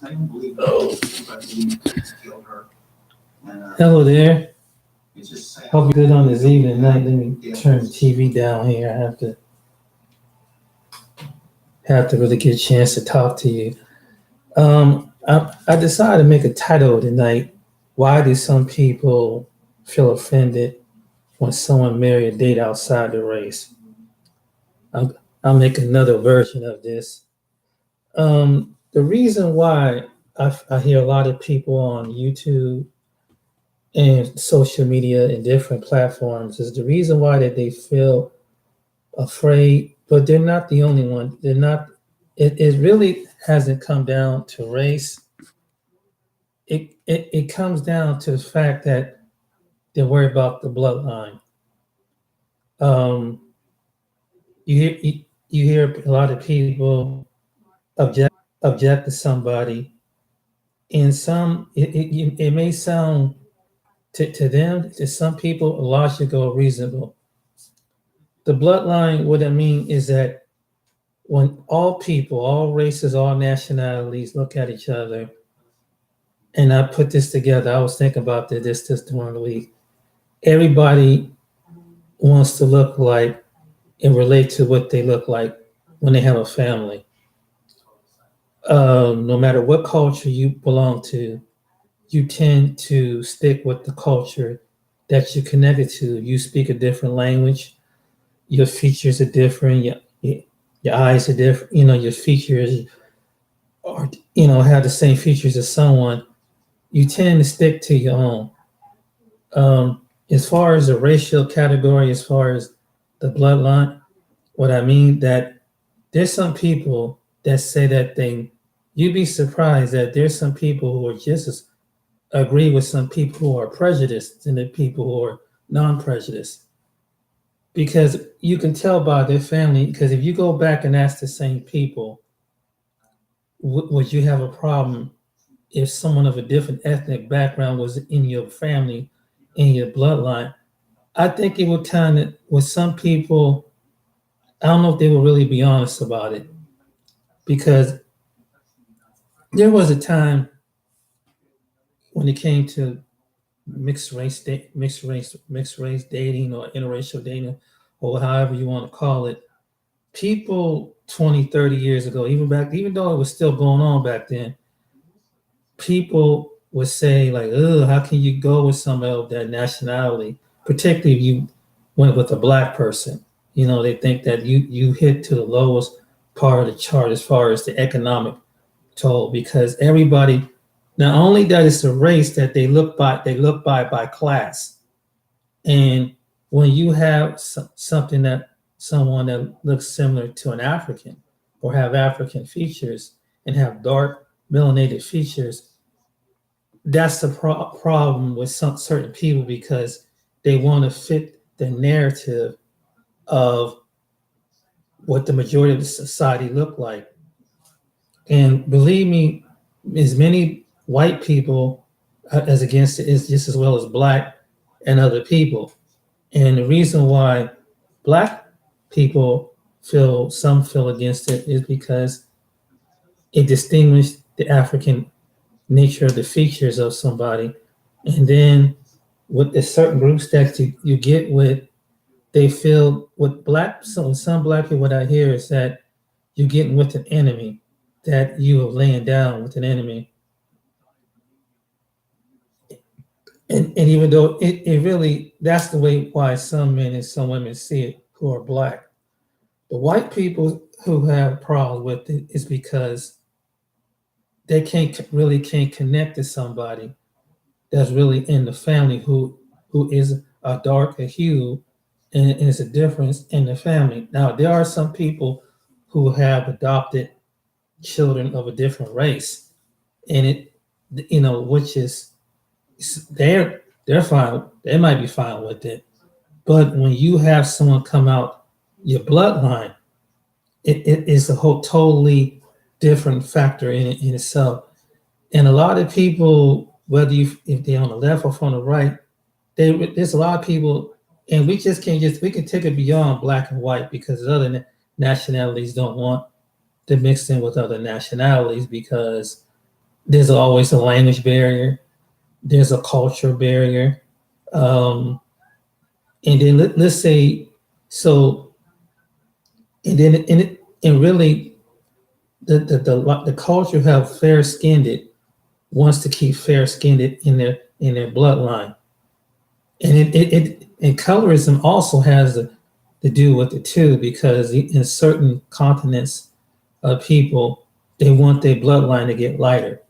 Oh. Hello there. Hope you're good on this evening night. Let me turn the TV down here. I have to really get a chance to talk to you. I decided to make a title tonight. Why do some people feel offended when someone marry a date outside the race? I'll, I'll make another version of this. The reason why I hear a lot of people on YouTube and social media and different platforms is the reason why that they feel afraid, but they're not the only one. They're not. It really hasn't come down to race. It comes down to the fact that they're worried about the bloodline. Um, you hear a lot of people object to somebody, and it may sound to them, to some people, logical or reasonable. The bloodline, what I mean is that when all people, all races, all nationalities look at each other, and I put this together, I was thinking about this during the week. Everybody wants to look like and relate to what they look like when they have a family. No matter what culture you belong to, you tend to stick with the culture that you're connected to. You speak a different language, your features are different, your eyes are different, your features are, have the same features as someone. You tend to stick to your own. As far as the racial category, as far as the bloodline, what I mean that there's some people that say that thing. You'd be surprised that there's some people who are just as agree with some people who are prejudiced than the people who are non-prejudiced. Because you can tell by their family, because if you go back and ask the same people, would you have a problem if someone of a different ethnic background was in your family, in your bloodline? I think it would kind of, with some people, I don't know if they will really be honest about it, because there was a time when it came to mixed race dating or interracial dating, or however you want to call it. People 20, 30 years ago, even though it was still going on back then, people would say like, "Oh, how can you go with somebody of that nationality, particularly if you went with a black person?" They think that you hit to the lowest part of the chart as far as the economic toll, because everybody, not only that it's a race that they look by class. And when you have someone that looks similar to an African, or have African features and have dark melanated features, that's the problem with some certain people, because they want to fit the narrative of what the majority of the society look like. And believe me, as many white people as against it is just as well as black and other people. And the reason why black people some feel against it is because it distinguished the African nature of the features of somebody. And then with the certain groups that you get with, they feel with some black people, what I hear is that you're getting with an enemy, that you are laying down with an enemy. And even though it really, that's the way why some men and some women see it who are black. The white people who have problems with it is because they can't connect to somebody that's really in the family who is a darker hue, and it's a difference in the family. Now there are some people who have adopted children of a different race, and which is, they're fine. They might be fine with it, but when you have someone come out your bloodline, it is a whole totally different factor in itself. And a lot of people, whether if they're on the left or from the right, there's a lot of people, and we can take it beyond black and white, because other nationalities don't want to mix in with other nationalities, because There's always a language barrier. There's a culture barrier. Um, and then let's say, so, and really the culture have fair skinned wants to keep fair skinned in their bloodline. And and colorism also has to do with it too, because in certain continents of people, they want their bloodline to get lighter.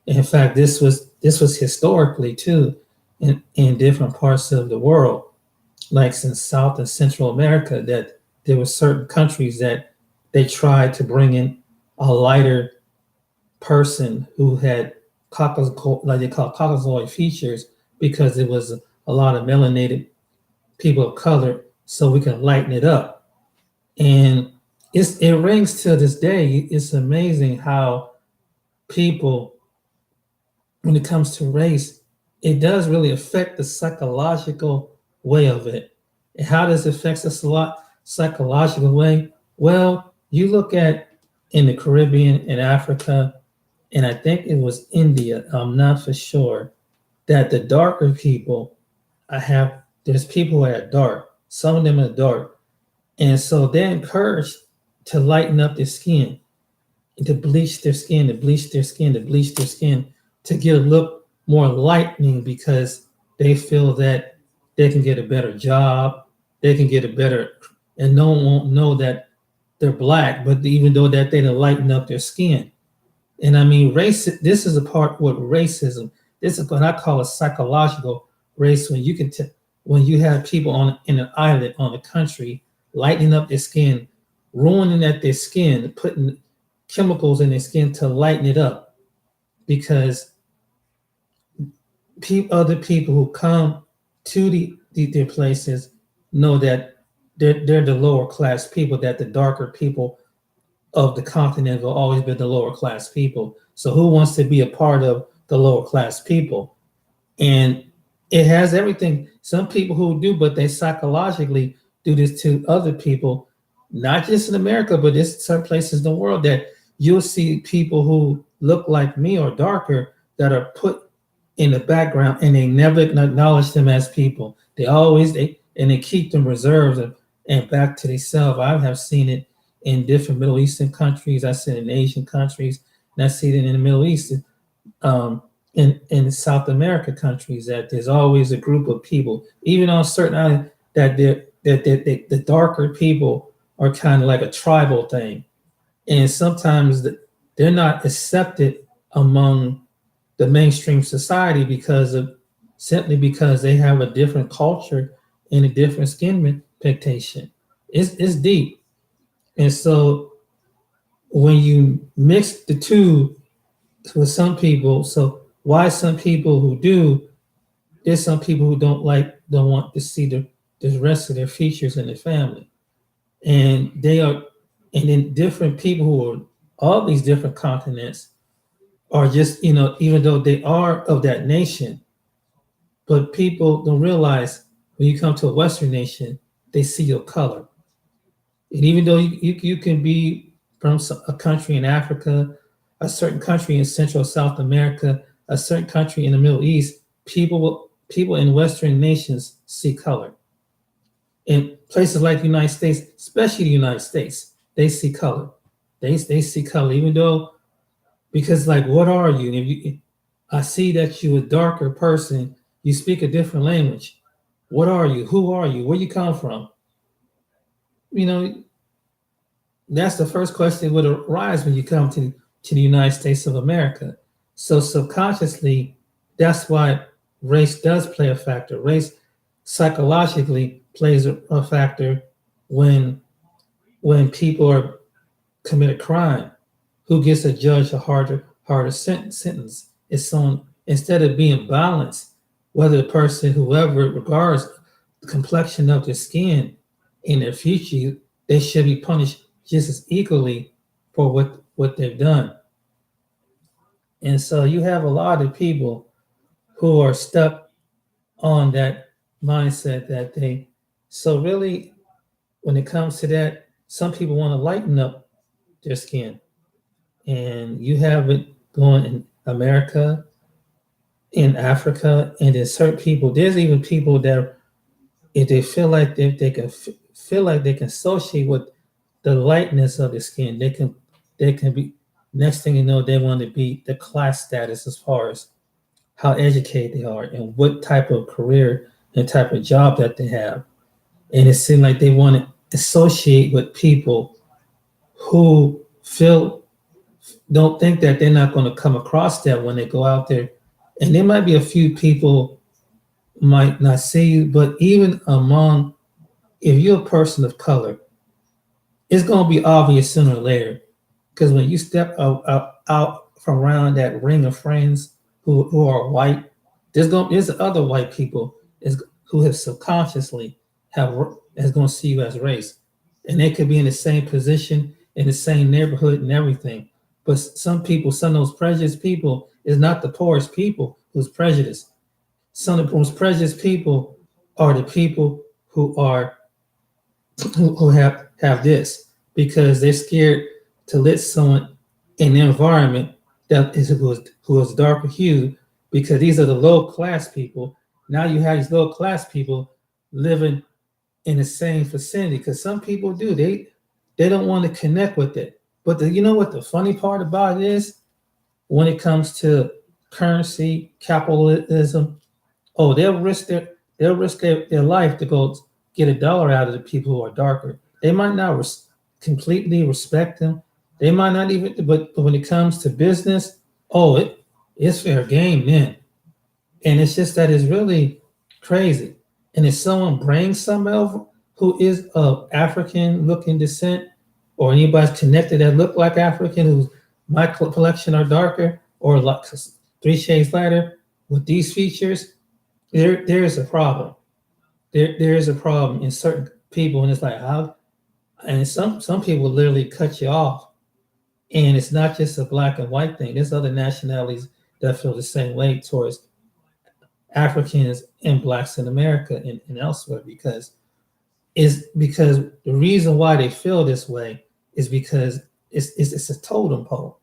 In fact, this was historically too in different parts of the world, like in South and Central America, that there were certain countries that they tried to bring in a lighter person who had like they call Caucasoid features, because it was a lot of melanated people of color, so we can lighten it up. And it rings to this day. It's amazing how people, when it comes to race, it does really affect the psychological way of it. And how does it affect us a lot psychological way? Well, you look at in the Caribbean and Africa, and I think it was India, I'm not for sure, that the darker people, there's people who are dark, some of them are dark, and so they're encouraged to lighten up their skin, to bleach their skin, to bleach their skin, to bleach their skin, to get a look more lightening, because they feel that they can get a better job, they can get a better, and no one won't know that they're black, but even though that they lighten up their skin. And I mean, this is a part with racism. This is what I call a psychological race, when when you have people in an island on a country lightening up their skin, ruining at their skin, putting chemicals in their skin to lighten it up, because other people who come to their places know that they're the lower class people, that the darker people of the continent will always be the lower class people. So who wants to be a part of the lower class people? And it has everything. Some people who do, but they psychologically do this to other people, not just in America, but there's some places in the world that you'll see people who look like me or darker that are put in the background, and they never acknowledge them as people. They keep them reserved and back to themselves. I have seen it in different Middle Eastern countries. I've seen it in Asian countries, and I see it in the Middle East, in South America countries, that there's always a group of people, even on certain islands, that the darker people are kind of like a tribal thing, and sometimes they're not accepted among the mainstream society simply because they have a different culture and a different skin pigmentation. It's deep. And so when you mix the two with some people, so why some people who do, there's some people who don't want to see the rest of their features in their family. And and then different people who are all these different continents are just, even though they are of that nation, but people don't realize when you come to a Western nation, they see your color. And even though you can be from a country in Africa, a certain country in Central South America, a certain country in the Middle East, people in Western nations see color. In places like the United States, especially the United States, they see color. They see color, even though, because, like, what are you? I see that you're a darker person. You speak a different language. What are you? Who are you? Where you come from? You know, that's the first question that would arise when you come to the United States of America. So subconsciously, that's why race does play a factor. Race psychologically plays a factor when people are commit a crime. Who gets a judge a harder sentence? It's on, instead of being balanced, whether the person, whoever, regards the complexion of their skin in their future, they should be punished just as equally for what they've done. And so you have a lot of people who are stuck on that mindset that so really, when it comes to that, some people want to lighten up their skin. And you have it going, and America, in Africa, and then certain people. There's even people that if they feel like they can feel like they can associate with the lightness of the skin, they can be. Next thing you know, they want to be the class status as far as how educated they are and what type of career and type of job that they have. And it seems like they want to associate with people who feel don't think that they're not going to come across that when they go out there. And there might be a few people might not see you, but even among if you're a person of color, it's going to be obvious sooner or later. Because when you step out from around that ring of friends who are white, there's other white people who have subconsciously have is going to see you as race, and they could be in the same position in the same neighborhood and everything. But some of those prejudiced people is not the poorest people who's prejudiced. Some of the most prejudiced people are the people who have this because they're scared to let someone in the environment that is who is darker hue because these are the low class people. Now you have these low class people living in the same vicinity because some people do they don't want to connect with it. But you know what the funny part about it is when it comes to currency capitalism, oh they'll risk their life to go get a dollar out of the people who are darker. They might not completely respect them. They might not even, but when it comes to business, oh, it's fair game then. And it's just that it's really crazy. And if someone brings someone over who is of African looking descent, or anybody's connected that look like African, who's my complexion are darker, or like 3 shades lighter with these features, there is a problem. There is a problem in certain people, and it's like how, and some people literally cut you off. And it's not just a black and white thing. There's other nationalities that feel the same way towards Africans and blacks in America and elsewhere because the reason why they feel this way is because it's a totem pole.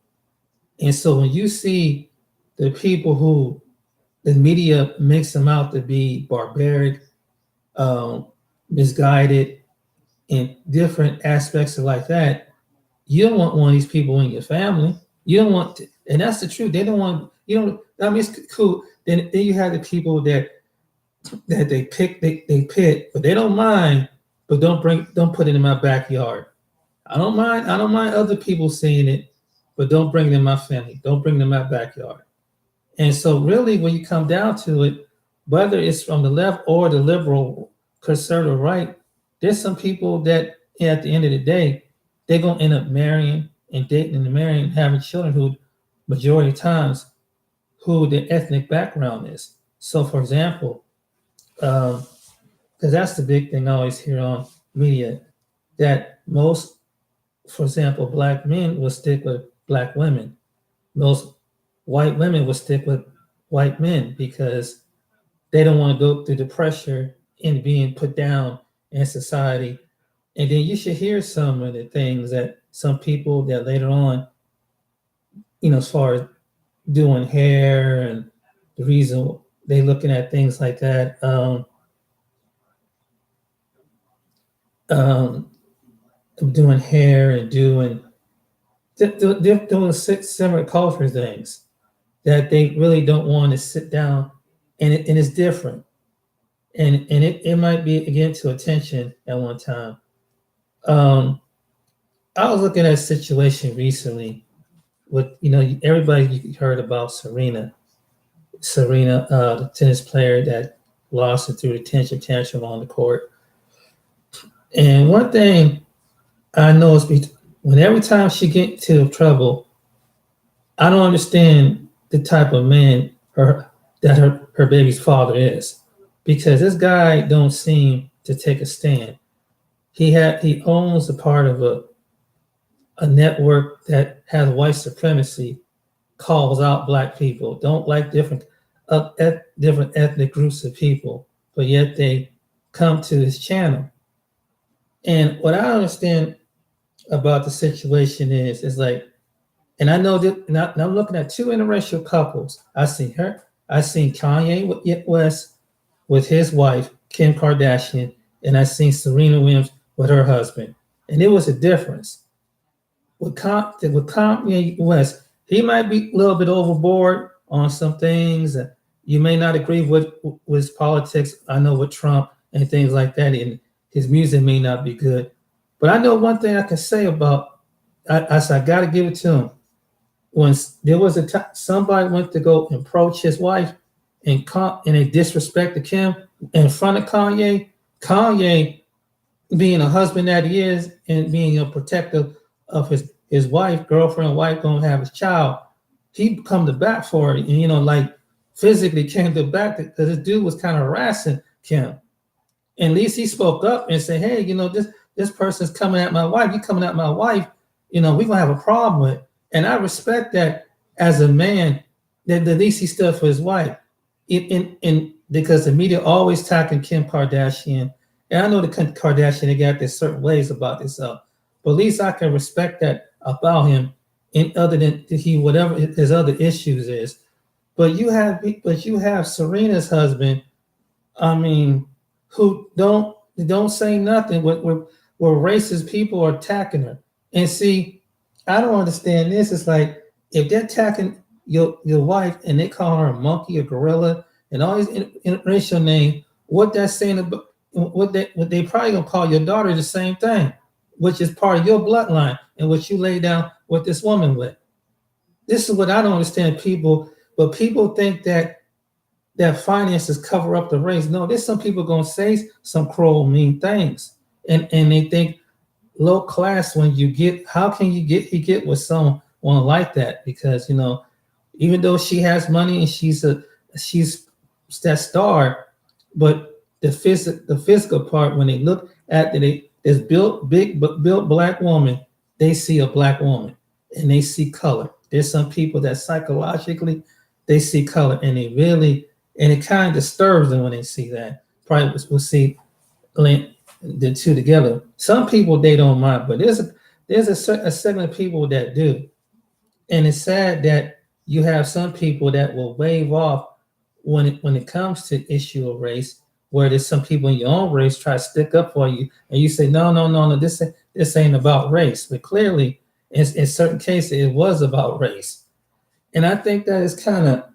And so when you see the people who the media makes them out to be barbaric, um, misguided, in different aspects of like that, you don't want one of these people in your family. You don't want to, and that's the truth. They don't want you don't. I mean, it's cool. Then you have the people that they pick, but they don't mind. But don't put it in my backyard. I don't mind other people seeing it, but don't bring it in my family. Don't bring it in my backyard. And so, really, when you come down to it, whether it's from the left or the liberal conservative right, there's some people that at the end of the day, they're gonna end up marrying and dating and marrying, having children who majority of times who their ethnic background is. So, for example, because that's the big thing I always hear on media, that most, for example, black men will stick with black women. Most white women will stick with white men because they don't want to go through the pressure in being put down in society. And then you should hear some of the things that some people that later on, as far as doing hair and the reason they looking at things like that, um, doing hair and they're doing similar culture things that they really don't want to sit down, and it's different, and it might be again to attention at one time. I was looking at a situation recently with everybody heard about Serena, the tennis player that lost it through the tantrum on the court. And one thing I know is when every time she get into trouble, I don't understand the type of man her baby's father is, because this guy don't seem to take a stand. He owns a part of a network that has white supremacy, calls out black people, don't like different ethnic groups of people, but yet they come to his channel. And what I understand about the situation is like And I know that, and I'm looking at two interracial couples. I seen Kanye West with his wife, Kim Kardashian, and I seen Serena Williams with her husband. And there was a difference. With Kanye West, he might be a little bit overboard on some things. You may not agree with his politics. I know with Trump and things like that, and his music may not be good. But I know one thing I can say about, I got to give it to him. When there was a time somebody went to go approach his wife and they disrespected Kim in front of Kanye, Kanye being a husband that he is and being a protector of his wife, girlfriend, wife, gonna have his child, he come to bat for it, and like physically came to bat because this dude was kind of harassing Kim. And at least he spoke up and said, "Hey, this person's coming at my wife. You coming at my wife? We're gonna have a problem with." And I respect that as a man, that at least he stood for his wife. Because the media always talking Kim Kardashian, and I know the Kardashian, they got their certain ways about themselves, but at least I can respect that about him. In other than he whatever his other issues is, but you have Serena's husband. I mean, who don't say nothing where racist people are attacking her. And see, I don't understand this. It's like if they're attacking your wife and they call her a monkey, a gorilla, and all these interracial names, what that's saying about what they probably gonna call your daughter the same thing, which is part of your bloodline and what you lay down with this woman with. This is what I don't understand, people. But people think that finances cover up the race. No, there's some people gonna say some cruel, mean things, and they think low class when you get. How can you get with someone like that? Because even though she has money and she's that star, but the physical part, when they look at this built black woman, they see a black woman and they see color. There's some people that psychologically they see color and it kind of disturbs them when they see that. Probably will see the two together. Some people they don't mind, but there's a segment of people that do, and it's sad that you have some people that will wave off when it comes to issue of race. Where there's some people in your own race try to stick up for you, and you say no, this ain't about race. But clearly, in certain cases, it was about race, and I think that is kind of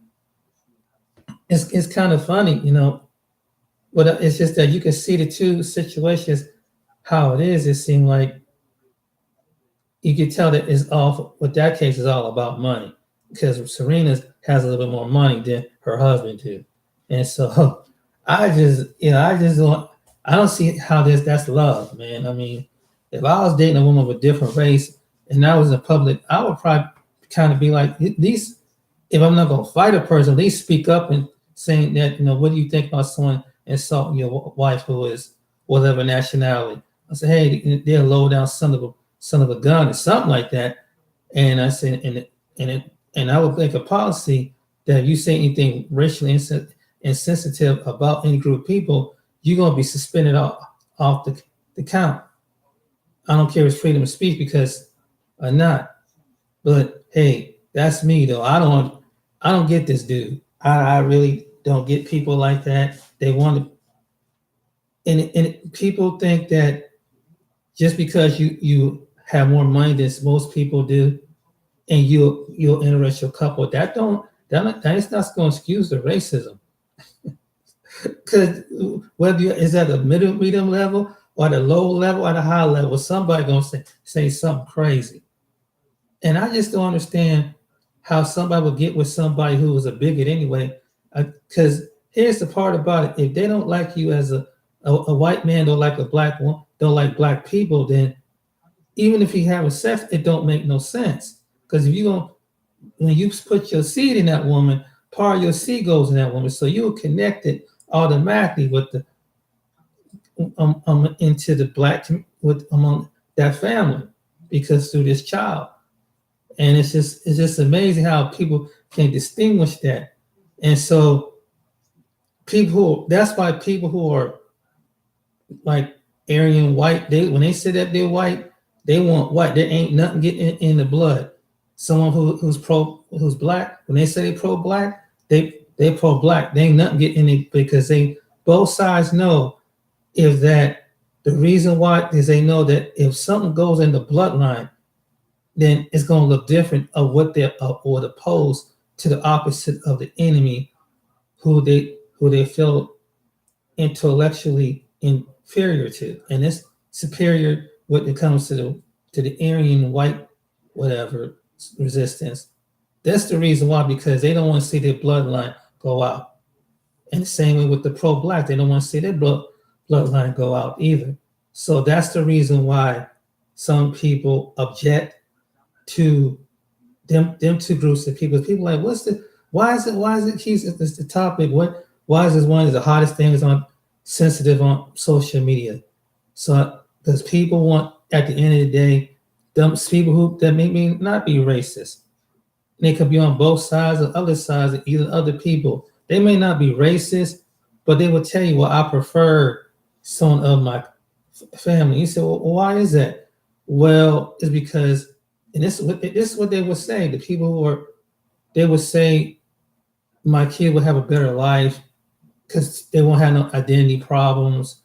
it's kind of funny, But it's just that you can see the two situations how it is. It seemed like you could tell that it's all what that case is all about money, because Serena has a little bit more money than her husband do, and so I don't see how that's love, man. I mean, if I was dating a woman of a different race and I was in public, I would probably kind of be like, at least if I'm not gonna fight a person, at least speak up and saying that, what do you think about someone insulting your wife who is whatever nationality? I said, hey, they're a low down son of a gun or something like that. And I said, and I would make a policy that if you say anything racially insensitive about any group of people, you're gonna be suspended off the count. I don't care if it's freedom of speech because or not. But hey, that's me though. I don't get this dude. I really don't get people like that. They want to, and people think that just because you have more money than most people do, and you're interracial couple, that is not going to excuse the racism. Because whether is at the medium level or the low level or the high level, somebody going to say something crazy. And I just don't understand how somebody would get with somebody who was a bigot anyway. Because here's the part about it: if they don't like you as a white man, don't like a black one, don't like black people, then even if you have sex, it don't make no sense. Because if when you put your seed in that woman, part of your seed goes in that woman, so you're connected automatically with the into the black among that family because through this child. And it's just amazing how people can distinguish that. And so that's why people who are like Aryan white, when they say that they're white, they want white. There ain't nothing getting in the blood. Someone who's black, when they say they pro black, they pro black. They ain't nothing getting it because they both sides know if that the reason why is they know that if something goes in the bloodline, then it's going to look different of what they're or opposed to the opposite of the enemy who they feel intellectually inferior to, and it's superior when it comes to the Aryan white whatever resistance. That's the reason why, because they don't want to see their bloodline go out. And the same way with the pro-black, they don't want to see their bloodline go out either. So that's the reason why some people object to them two groups of people. People like, why is it keeps it's the topic? Why is this one of the hottest things on sensitive on social media? So because people want, at the end of the day, them people who that may not be racist. They could be on both sides or other sides of either other people. They may not be racist, but they will tell you, well, I prefer someone of my family. You say, well, why is that? Well, it's because, and this is what they would say. The people they would say, my kid will have a better life because they won't have no identity problems.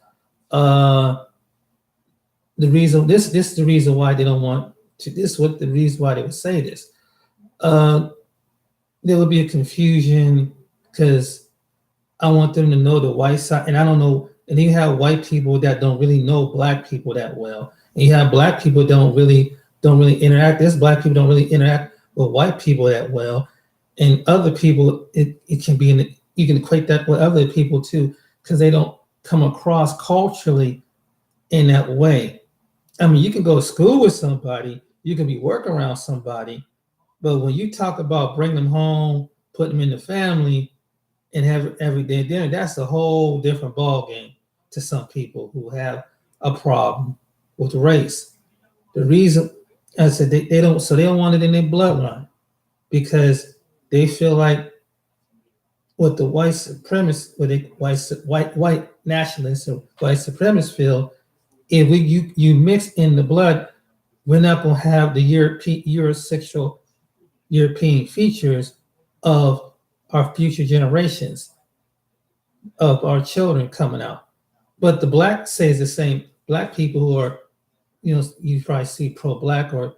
The reason this is the reason why they don't want to. This is what the reason why they would say this. There will be a confusion because I want them to know the white side, and I don't know. And you have white people that don't really know black people that well, and you have black people that don't really interact. There's black people don't really interact with white people that well, and other people it can be you can equate that with other people too because they don't come across culturally in that way. I mean, you can go to school with somebody, you can be working around somebody, but when you talk about bring them home, put them in the family, and have everyday dinner, that's a whole different ball game to some people who have a problem with race. The reason I said they don't want it in their bloodline because they feel like what the white supremacists, what the white nationalists or white supremacists feel, if you mix in the blood, we're not going to have the Eurosexual European features of our future generations, of our children coming out. But the black says the same. Black people who are, you probably see pro-black, or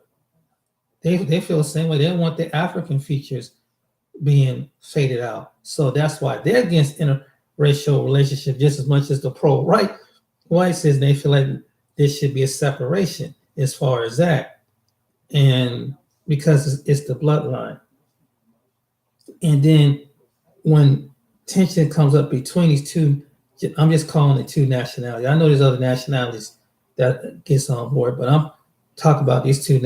they feel the same way. They don't want the African features being faded out. So that's why they're against interracial relationship just as much as the white says they feel like there should be a separation as far as that. And because it's the bloodline. And then when tension comes up between these two, I'm just calling it two nationalities. I know there's other nationalities that gets on board, but I'm talking about these two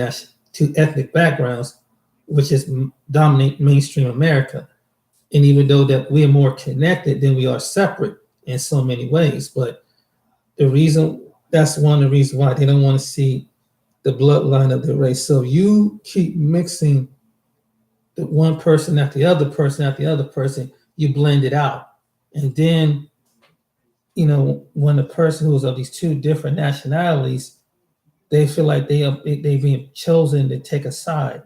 ethnic backgrounds, which is dominate mainstream America. And even though that we are more connected than we are separate in so many ways, but that's one of the reasons why they don't want to see the bloodline of the race. So you keep mixing the one person after the other person after the other person, you blend it out. And then, when the person who is of these two different nationalities, they feel like they've been chosen to take a side.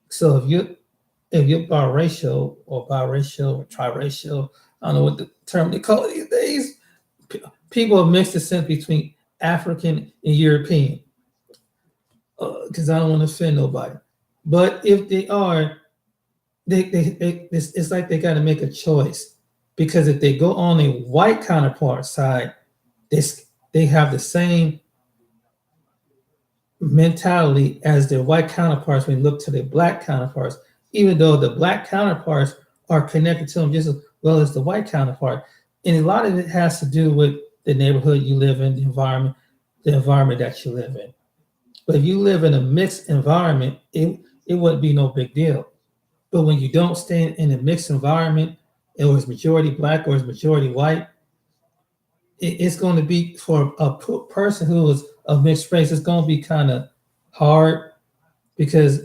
So if you're biracial or triracial, I don't know what the term they call it these days. People have mixed the sense between African and European, because I don't want to offend nobody. But if they are, it's like they got to make a choice, because if they go on a white counterpart side, they have the same mentality as their white counterparts when you look to their black counterparts, even though the black counterparts are connected to them just as well as the white counterpart. And a lot of it has to do with the neighborhood you live in, the environment that you live in. But if you live in a mixed environment, it wouldn't be no big deal. But when you don't stay in a mixed environment, or it's majority black or it's majority white, it's going to be, for a person who is of mixed race, it's going to be kind of hard, because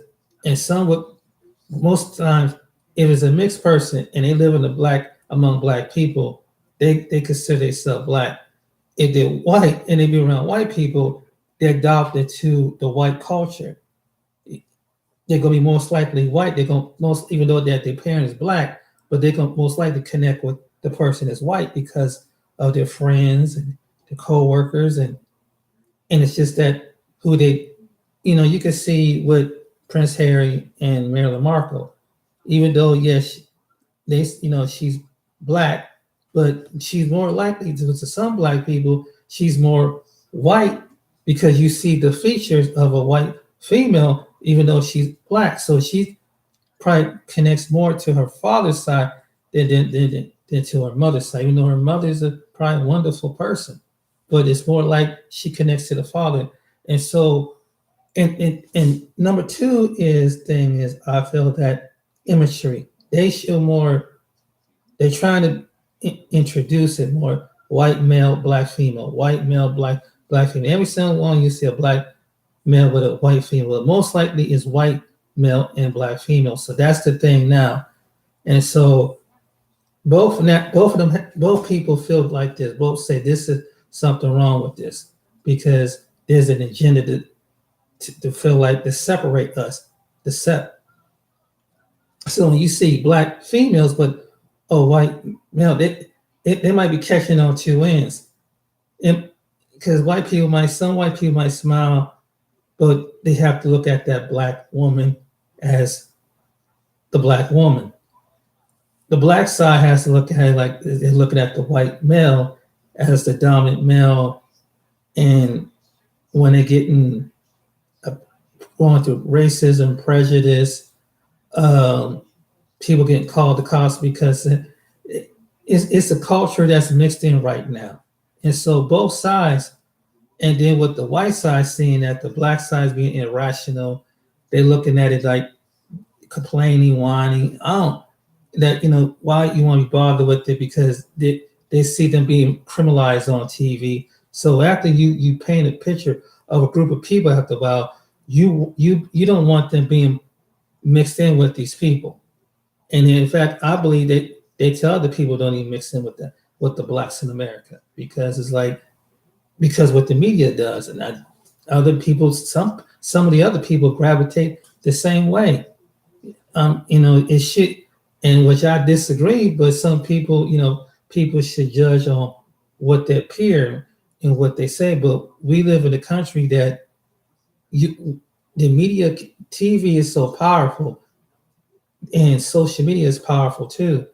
most times, if it's a mixed person and they live among black people, they consider themselves black. If they're white and they be around white people, they're adopted to the white culture. they're gonna be most likely white. They're gonna most, even though that their parent is black, but they're gonna most likely connect with the person that's white because of their friends and their co-workers, and it's just that who they, you can see with Prince Harry and Marilyn Markle, even though yes, she's black, but she's more likely to some black people, she's more white because you see the features of a white female, even though she's black. So she probably connects more to her father's side than to her mother's side, even though her mother's a probably wonderful person. But it's more like she connects to the father. And so, and number two is I feel that imagery. They show more, they're trying to introduce it more white male, black female, white male, black female. Every single one you see a black male with a white female. Most likely is white male and black female. So that's the thing now. And so both people feel like this. Both say this is something wrong with this because there's an agenda to feel like to separate us, to set. So when you see black females, but white male, they might be catching on two ends, and because some white people might smile, but they have to look at that black woman as the black woman. The black side has to look at it like they're looking at the white male as the dominant male, and when they're going through racism, prejudice, people getting called the cops because it's a culture that's mixed in right now. And so both sides, and then with the white side seeing that the black side is being irrational, they're looking at it like complaining, whining. Why you want to be bothered with it because they see them being criminalized on TV. So after you paint a picture of a group of people after a while, you don't want them being mixed in with these people. And in fact, I believe that they tell the people don't even mix in with the blacks in America because it's like because what the media does, and other people, some of the other people gravitate the same way. It should, and which I disagree, but some people, people should judge on what they appear and what they say. But we live in a country that the media, TV is so powerful, and social media is powerful too.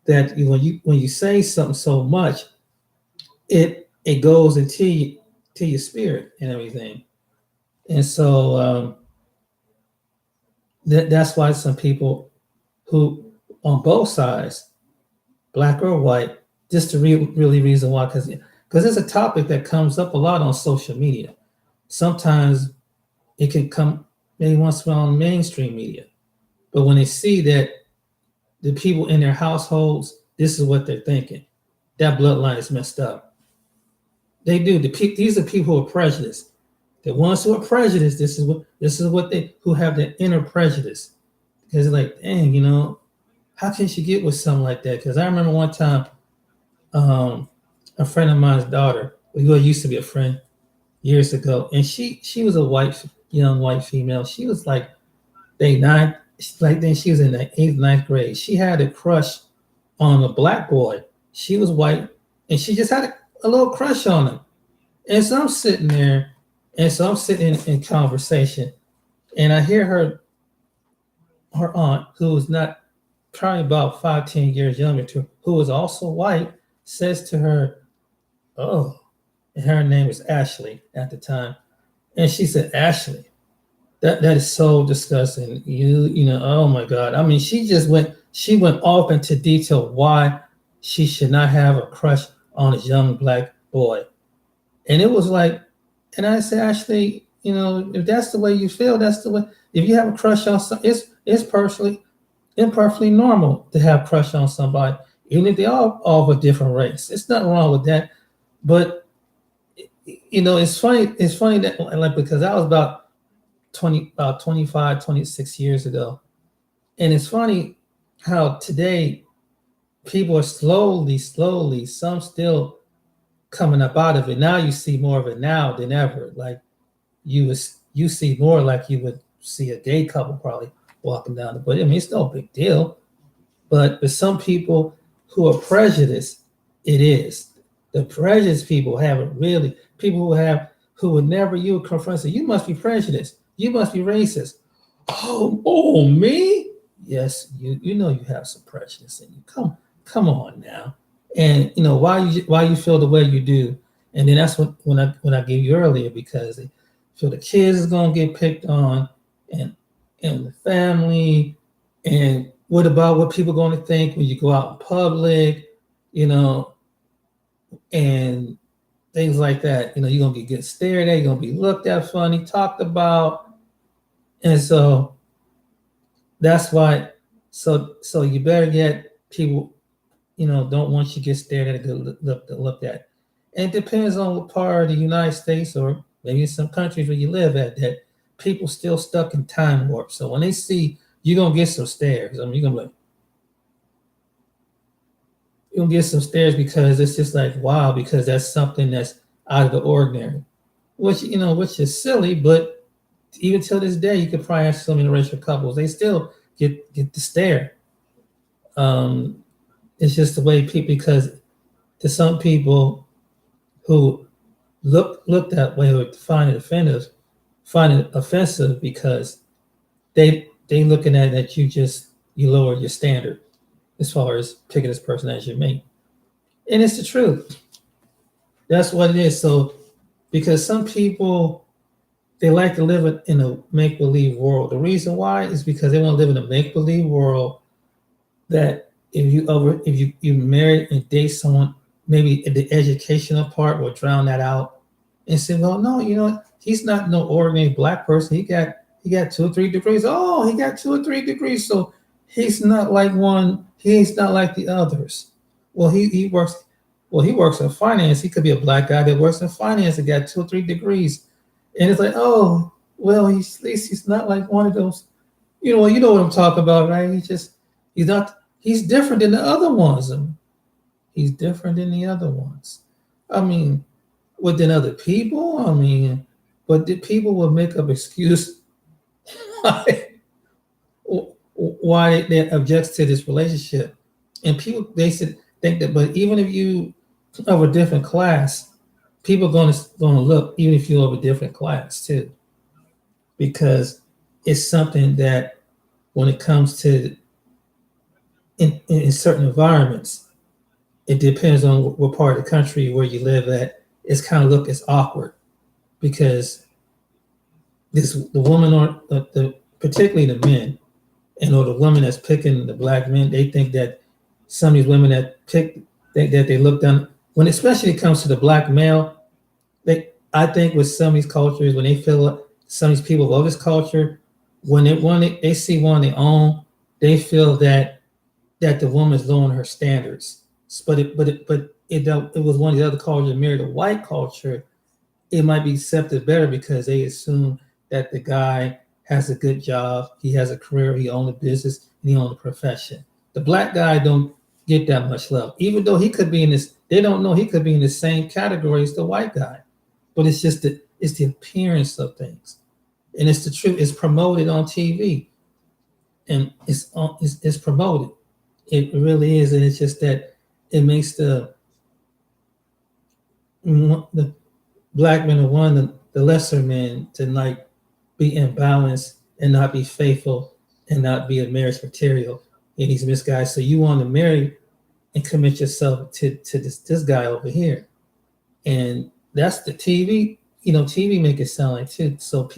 That when you say something so much, it goes into your spirit and everything. And so that's why some people who on both sides, black or white, just the really reason why, because it's a topic that comes up a lot on social media. Sometimes it can come maybe once in a while on mainstream media, but when they see that the people in their households, this is what they're thinking, that bloodline is messed up. They do. These are people who are prejudiced. The ones who are prejudiced, this is what they who have the inner prejudice. Because like, dang, how can she get with something like that? Because I remember one time, a friend of mine's daughter, we used to be a friend years ago, and she was a young white female. She was like then she was in the 8th, 9th grade. She had a crush on a black boy. She was white, and she just had a little crush on him. And so I'm sitting there, and so I'm sitting in conversation, and I hear her aunt, who was not probably about 5-10 years younger to her, who was also white, says to her, "Oh," and her name was Ashley at the time, and she said, "Ashley, that is so disgusting. Oh my God." I mean, she went off into detail why she should not have a crush on a young black boy. And it was like, and I said, "Ashley, if that's the way you feel, that's the way. If you have a crush on something, it's imperfectly normal to have a crush on somebody, even if they are of a different race. It's nothing wrong with that." But it's funny. It's funny that like because I was about 25, 26 years ago, and it's funny how today people are slowly, some still coming up out of it. Now you see more of it now than ever. Like you see more like you would see a gay couple probably walking down the but I mean it's no big deal. But for some people who are prejudiced, it is. The prejudiced people have it really. People who would never you would confront say, you must be prejudiced. You must be racist. Oh, me? Yes, you know you have some prejudice in you. Come on now. And you know why you feel the way you do. And then that's when I gave you earlier because they feel the kids is gonna get picked on and the family and what about what people going to think when you go out in public, you know, and things like that. You know, you're gonna get stared at, you're gonna be looked at funny, talked about, and so that's why. So you better get people, you know, don't want you to get stared at, get looked at. And it depends on what part of the United States or maybe some countries where you live at that people still stuck in time warp. So when they see you're gonna get some stares. I mean, you're gonna get some stares because it's just like wow, because that's something that's out of the ordinary, which is silly, but even till this day, you could probably ask some interracial couples, they still get the stare. Um, it's just the way people because to some people who look that way would find it offensive because they looking at that you lower your standard as far as picking this person as your mate. And it's the truth. That's what it is. So because some people they like to live in a make-believe world. The reason why is because they want to live in a make-believe world that if you marry and date someone, maybe the educational part will drown that out and say, well, no, he's not no ordinary black person. He got 2 or 3 degrees. Oh, he got 2 or 3 degrees. So he's not like he's not like the others. Well, he works in finance. He could be a black guy that works in finance and got 2 or 3 degrees. And it's like, oh, well, at least he's not like one of those, you know what I'm talking about, right? He's different than the other ones. He's different than the other ones. I mean, within other people, but the people will make up excuse why they object to this relationship. And people, they should think that, but even if you of a different class, people gonna look, even if you're of a different class too, because it's something that when it comes to in certain environments, it depends on what part of the country where you live at. It's kind of look as awkward because the woman or the particularly the men or the woman that's picking the black men, they think that some of these women that pick think that they look down when especially it comes to the black male. I think with some of these cultures when they feel some of these people of this culture when they see one they own, they feel that the woman is lowering her standards. But it was one of the other cultures that married a white culture. It might be accepted better because they assume that the guy has a good job, he has a career, he owns a business, and he owns a profession. The black guy don't get that much love, even though he could be in this. They don't know he could be in the same category as the white guy, but it's just it's the appearance of things, and it's the truth. It's promoted on TV, and it's promoted. It really is, and it's just that it makes the black men or the lesser men to like be imbalanced and not be faithful and not be a marriage material in these misguides. So you want to marry and commit yourself to this guy over here, and that's the TV. TV make it sound like too. So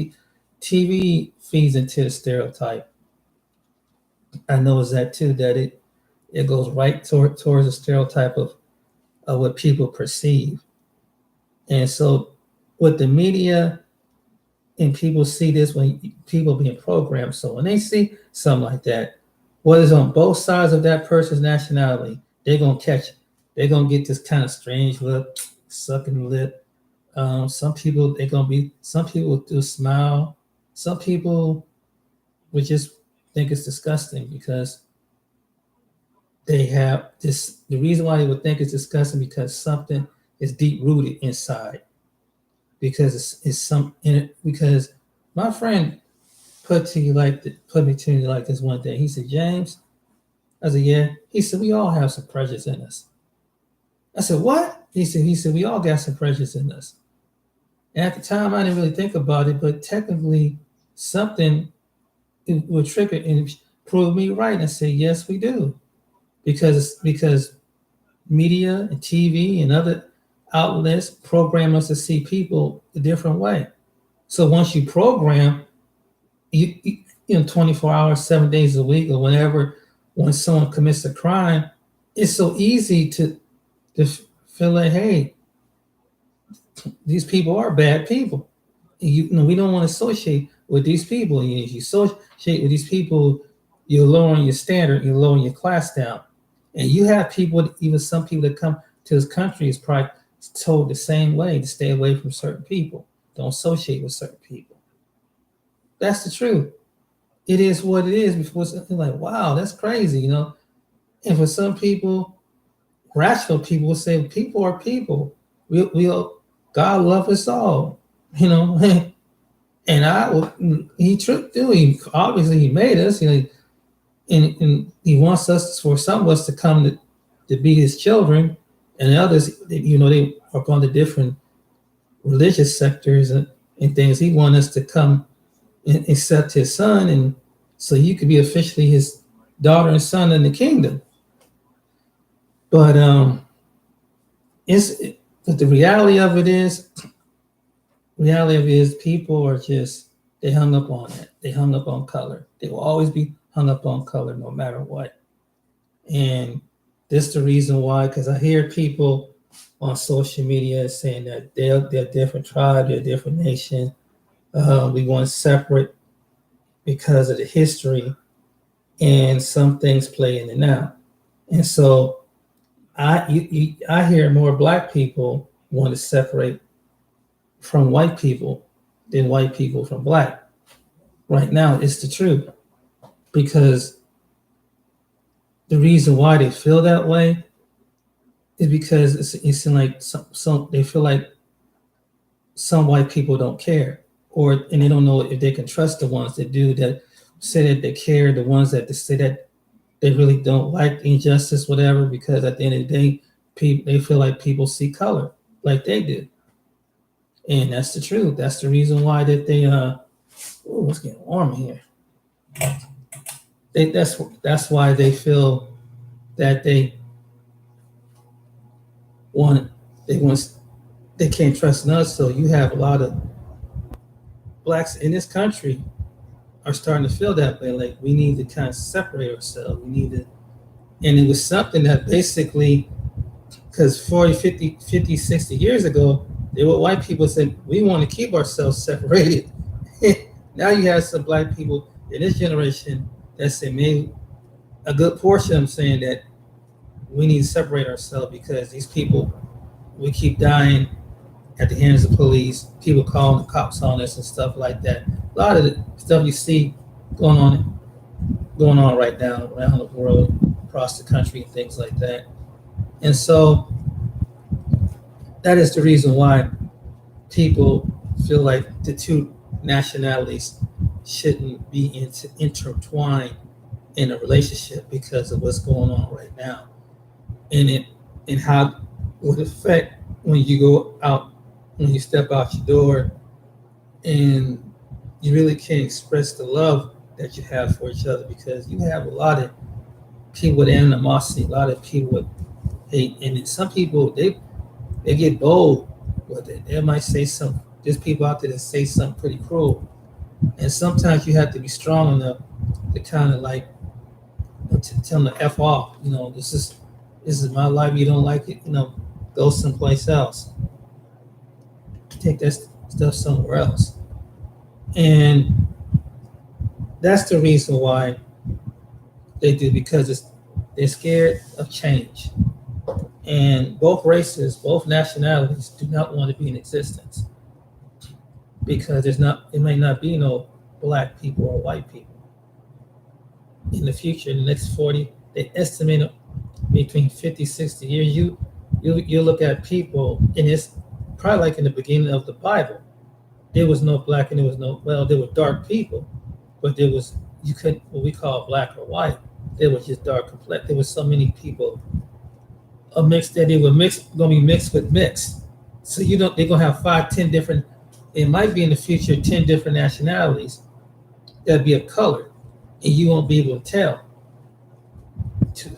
TV feeds into the stereotype. I know is that too that it goes right towards the stereotype of what people perceive, and so with the media. And people see this when people being programmed. So when they see something like that, what is on both sides of that person's nationality, they're gonna catch it. They're gonna get this kind of strange look, sucking lip. Some people will do smile. Some people would just think it's disgusting because they have this. The reason why they would think it's disgusting because something is deep rooted inside. Because because my friend put me to me like this one day. He said, James, I said, yeah. He said, we all have some prejudice in us. I said, what? He said, we all got some prejudice in us. And at the time, I didn't really think about it, but technically, something would trigger and prove me right. And I say, yes, we do, because media and TV and other outlets program us to see people a different way. So once you program, you know, 24 hours, 7 days a week, or whenever, when someone commits a crime, it's so easy to feel like, hey, these people are bad people. You know, we don't want to associate with these people. If you associate with these people, you're lowering your standard, you're lowering your class down. And you have people, even some people that come to this country is probably told the same way to stay away from certain people. Don't associate with certain people. That's the truth. It is what it is. Before something like, wow, that's crazy, you know. And for some people, rational people will say, people are people. God love us all, you know. And he truth do. He obviously he made us, you know, and he wants us for some of us to come to be his children, and others, you know, they are going to different religious sectors and things. He wants us to come and accept his son, and so you could be officially his daughter and son in the kingdom. But but the reality of it is people are just, they hung up on it. They hung up on color. They will always be hung up on color no matter what. And this is the reason why, because I hear people on social media saying that they're a different tribe, they're a different nation. We want separate because of the history, and some things play in and out. And so I hear more black people want to separate from white people than white people from black. Right now, it's the truth, because the reason why they feel that way is because it's like some they feel like some white people don't care, and they don't know if they can trust the ones that do, that say that they care, the ones that say that they really don't like injustice, whatever, because at the end of the day, they feel like people see color like they do. And that's the truth. That's the reason why that they it's getting warm in here. That's why they feel that want they want they can't trust in us. So you have a lot of blacks in this country are starting to feel that way. Like, we need to kind of separate ourselves. We need to, and it was something that basically, because 40, 50, 60 years ago, there were white people said, we want to keep ourselves separated. Now you have some black people in this generation that say, maybe a good portion of them saying that we need to separate ourselves because these people, we keep dying at the hands of police, people calling the cops on us and stuff like that. A lot of the stuff you see going on right now around the world, across the country, and things like that. And so that is the reason why people feel like the two nationalities shouldn't be intertwined in a relationship because of what's going on right now, and how it would affect when you go out, when you step out your door, and you really can't express the love that you have for each other, because you have a lot of people with animosity, a lot of people with hate, and then some people they get bold with it. They might say something. There's people out there that say something pretty cruel, and sometimes you have to be strong enough to kind of like to tell them to F off. You know, this is my life. You don't like it, you know, go someplace else. Take that stuff somewhere else. And that's the reason why they do, because they're scared of change. And both races, both nationalities do not want to be in existence, because it may not be no black people or white people in the future. In the next 40, they estimate between 50, 60 years, you look at people, and it's probably like in the beginning of the Bible. There was no black and there were dark people. but there was you couldn't what we call black or white. There was just dark complex. There was so many people a mix that they were gonna be mixed with mixed. So you don't they're gonna have 5, 10 different. It might be in the future 10 different nationalities that'd be of color, and you won't be able to tell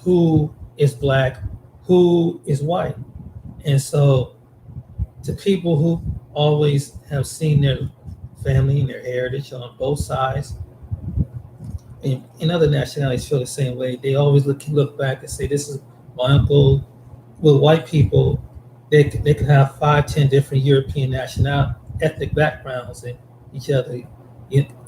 who is black, who is white. And so, to people who always have seen their family and their heritage on both sides, and other nationalities feel the same way. They always look back and say, "This is my uncle." With white people, they can have 5, 10 different European national ethnic backgrounds and each other,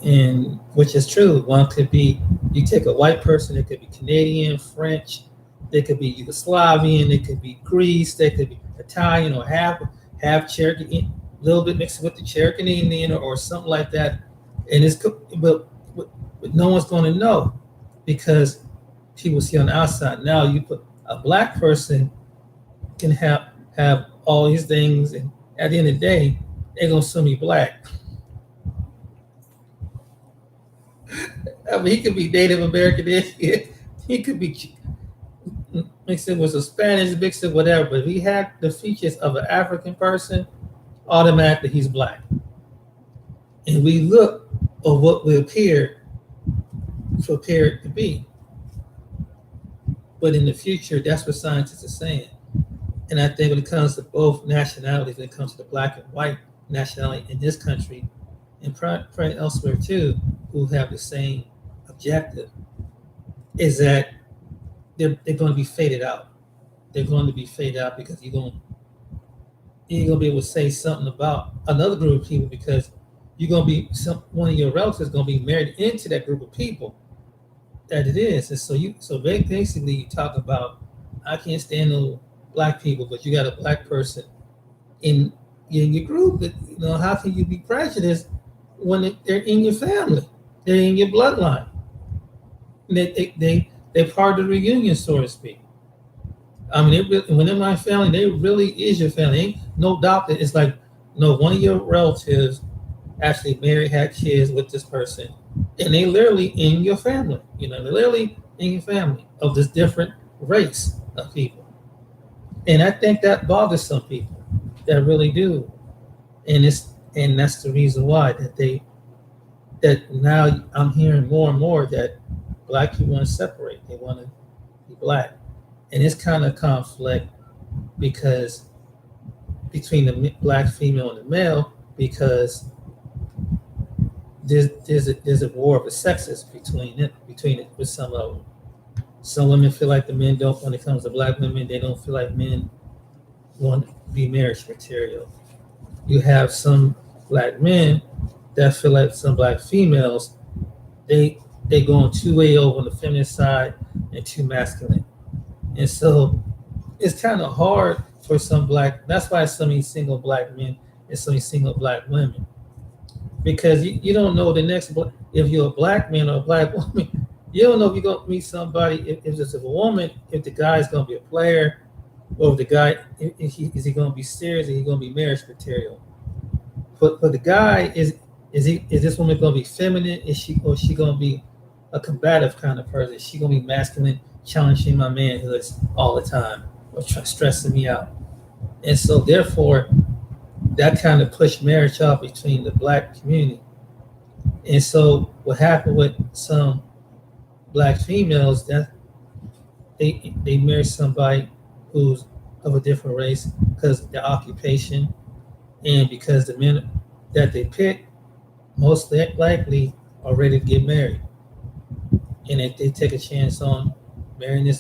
and which is true. One could be you take a white person, it could be Canadian, French, they could be Yugoslavian, they could be Greece, they could be Italian, or half Cherokee, a little bit mixed with the Cherokee Indian or something like that. And but no one's going to know because people see on the outside. Now you put a black person can have all these things, and at the end of the day, they're gonna sue me black. I mean, he could be Native American, he could be mixed in with a Spanish, mixed in whatever. But if he had the features of an African person, automatically he's black. And we look at what we appear to be. But in the future, that's what scientists are saying. And I think when it comes to both nationalities, when it comes to the black and white nationality in this country, and probably elsewhere too, who have the same objective, is that they're going to be faded out. They're going to be faded out because you're going to be able to say something about another group of people because you're going to be one of your relatives is going to be married into that group of people that it is. And so basically you talk about, I can't stand no black people, but you got a black person in your group. That, how can you be prejudiced when they're in your family? They're in your bloodline. They're part of the reunion, so to speak. I mean, when they're my family, they really is your family. Ain't no doubt that it's like, no, one of your relatives actually married, had kids with this person, and they literally in your family. They're literally in your family of this different race of people. And I think that bothers some people that really do. And that's the reason why that now I'm hearing more and more that black people want to separate. They want to be black. And it's kind of conflict because between the black female and the male, because there's a war of the sexes between it with some of them. Some women feel like the men don't, when it comes to black women, they don't feel like men want to be marriage material. You have some black men that feel like some black females, they going too way over on the feminine side and too masculine. And so it's kind of hard for some black, that's why so many single black men and so many single black women. Because you don't know the next, if you're a black man or a black woman, you don't know if you're going to meet somebody, if it's a woman, if the guy's going to be a player, or if the guy, is he going to be serious, or is he going to be marriage material? But the guy, is this woman going to be feminine? Is she going to be a combative kind of person? Is she going to be masculine, challenging my manhood all the time, or stressing me out? And so therefore, that kind of pushed marriage off between the black community. And so what happened with some black females, that they marry somebody who's of a different race because of their occupation, and because the men that they pick most likely are ready to get married, and they take a chance on marrying a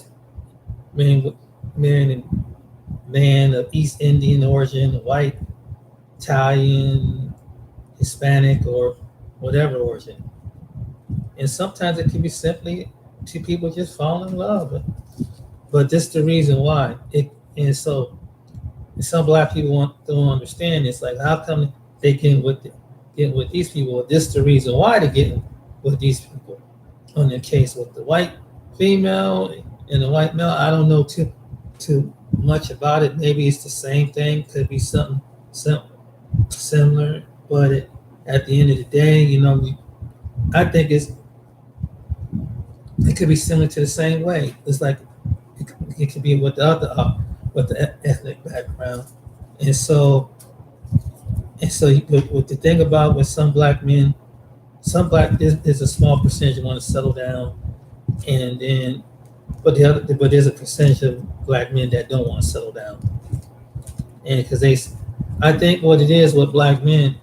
man of East Indian origin, white, Italian, Hispanic, or whatever origin. And sometimes it can be simply two people just fall in love. But this is the reason why. And so some black people don't understand. It's like, how come they get with these people? Well, this is the reason why they're getting with these people. On the case with the white female and the white male, I don't know too much about it. Maybe it's the same thing. Could be something similar. But at the end of the day, I think it could be similar to the same way. It's like it could be with the other with the ethnic background, and so with the thing about with some black men, some black there's a small percentage that want to settle down, and then but there's a percentage of black men that don't want to settle down, and because I think what it is with black men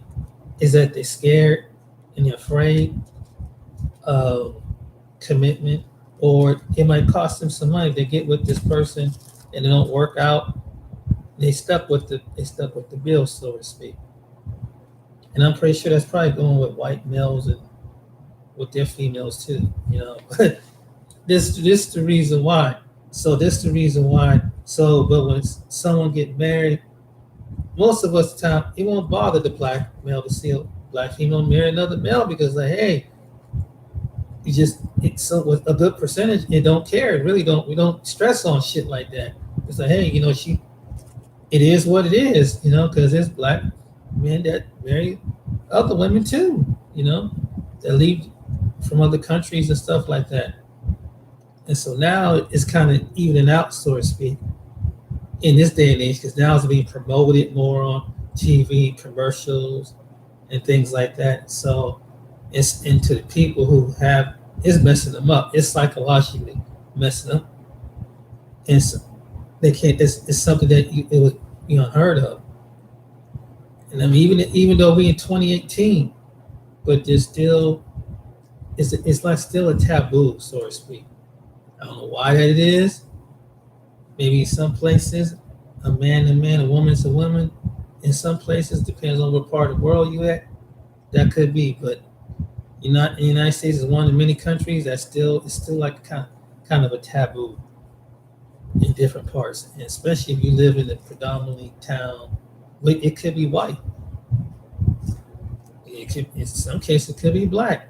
is that they're scared and they're afraid of commitment, or it might cost them some money. They get with this person and it don't work out. They stuck with the bill, so to speak. And I'm pretty sure that's probably going with white males and with their females too. But this the reason why. So this the reason why. So, but when someone get married, most of us the time it won't bother the black male to see a black female marry another male because like, hey, you just it's so with a good percentage, it don't care. It really don't. We don't stress on shit like that. It's like, hey, it is what it is, because there's black men that marry other women too, that leave from other countries and stuff like that. And so now it's kind of evening out, so to speak, in this day and age, because now it's being promoted more on TV, commercials, and things like that. So it's into the people who have it's messing them up. It's psychologically messing up, and so they can't. It's something that it was unheard of. And I mean, even though we in 2018, but there's still it's like still a taboo, so to speak. I don't know why that it is. Maybe in some places, a man, a woman's a woman. In some places, depends on what part of the world you at. That could be, but you're not. The United States is one of the many countries that it's still like kind of a taboo in different parts, and especially if you live in a predominantly town. It could be white. It could, in some cases, it could be black.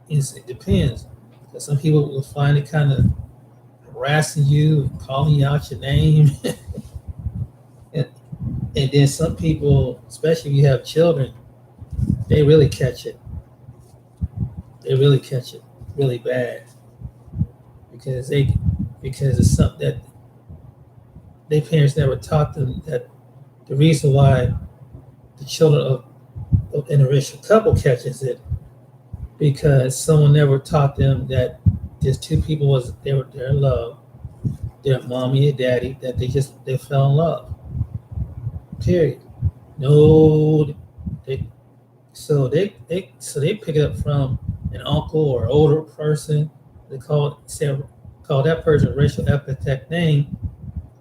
It depends. Because some people will find it kind of harassing you and calling you out your name. and, and then some people, especially if you have children, they really catch it. They really catch it really bad because it's something that their parents never taught them, that the reason why the children of interracial couple catches it because someone never taught them that there's two people they're in love, their mommy and daddy, that they fell in love. Period. No, they pick it up from an uncle or older person. They call that person a racial epithet name.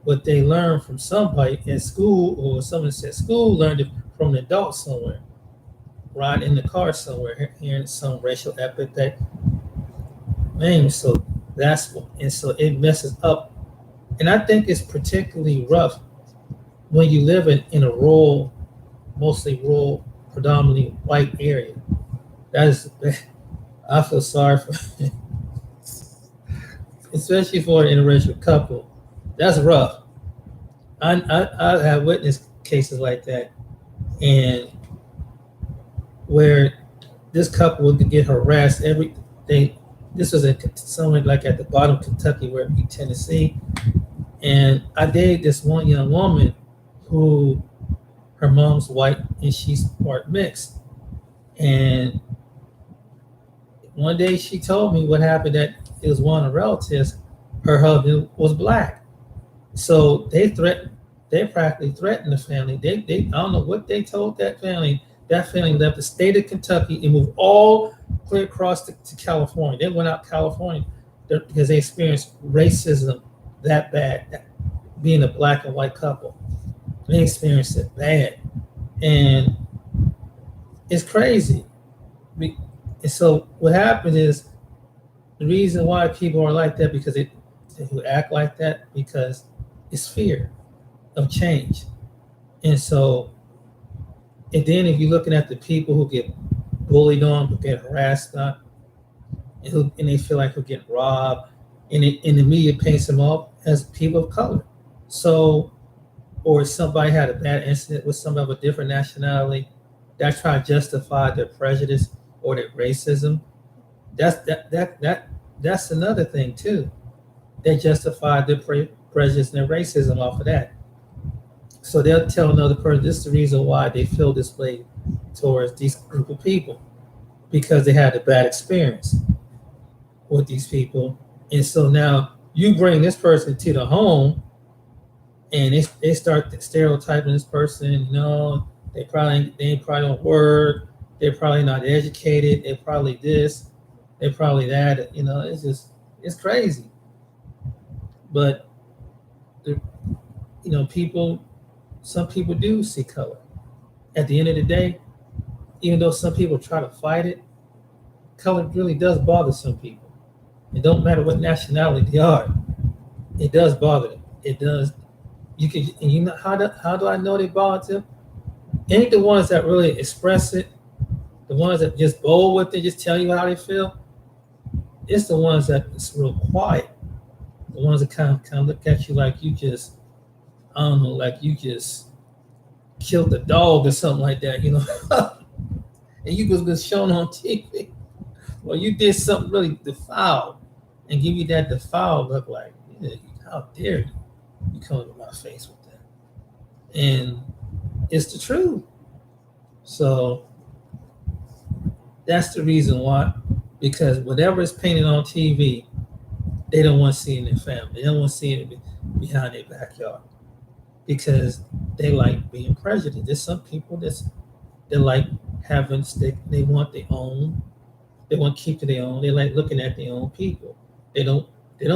What they learned from somebody in school, or someone said school learned it from an adult somewhere, riding in the car somewhere, hearing some racial epithet name. So so it messes up. And I think it's particularly rough when you live in a mostly rural, predominantly white area. That is, I feel sorry for, especially for an interracial couple. That's rough. I have witnessed cases like that, and where this couple would get harassed every day. This was somewhere like at the bottom of Kentucky, where it be Tennessee, and I dated this one young woman who her mom's white and she's part mixed, and one day she told me what happened, that it was one of the relatives, her husband was black. So they practically threatened the family. They I don't know what they told that family. That family left the state of Kentucky and moved all clear across to California. They went out California because they experienced racism that bad, being a black and white couple. They experienced it bad, and it's crazy. And so what happened is, the reason why people are like that, because they who act like that, because it's fear of change. And so, and then if you're looking at the people who get bullied on, who get harassed on, and they feel like they're getting robbed, and the media paints them off as people of color. So, or somebody had a bad incident with somebody of a different nationality, that try to justify their prejudice or that racism. That's another thing too. They justify their prejudice and their racism off of that. So they'll tell another person this is the reason why they feel this way towards these group of people because they had a bad experience with these people, and so now you bring this person to the home, and they start stereotyping this person. No, they probably don't work. They're probably not educated. They're probably this. They're probably that. It's crazy. But the, people, some people do see color. At the end of the day, even though some people try to fight it, color really does bother some people. It don't matter what nationality they are. It does bother them. It does. You can, and you know how do I know they bother them? Ain't the ones that really express it, the ones that just bold with it, just tell you how they feel. It's the ones that it's real quiet. The ones that kind of look at you like you just, I don't know, like you just killed a dog or something like that, and you was shown on TV. Well, you did something really defiled, and give you that defiled look like, yeah, how dare you? You come to my face with that, and it's the truth. So that's the reason why, because whatever is painted on TV, they don't want to see it in their family. They don't want to see it behind their backyard because they like being prejudiced. There's some people they like having stick. They want their own. They want to keep to their own. They like looking at their own people. They don't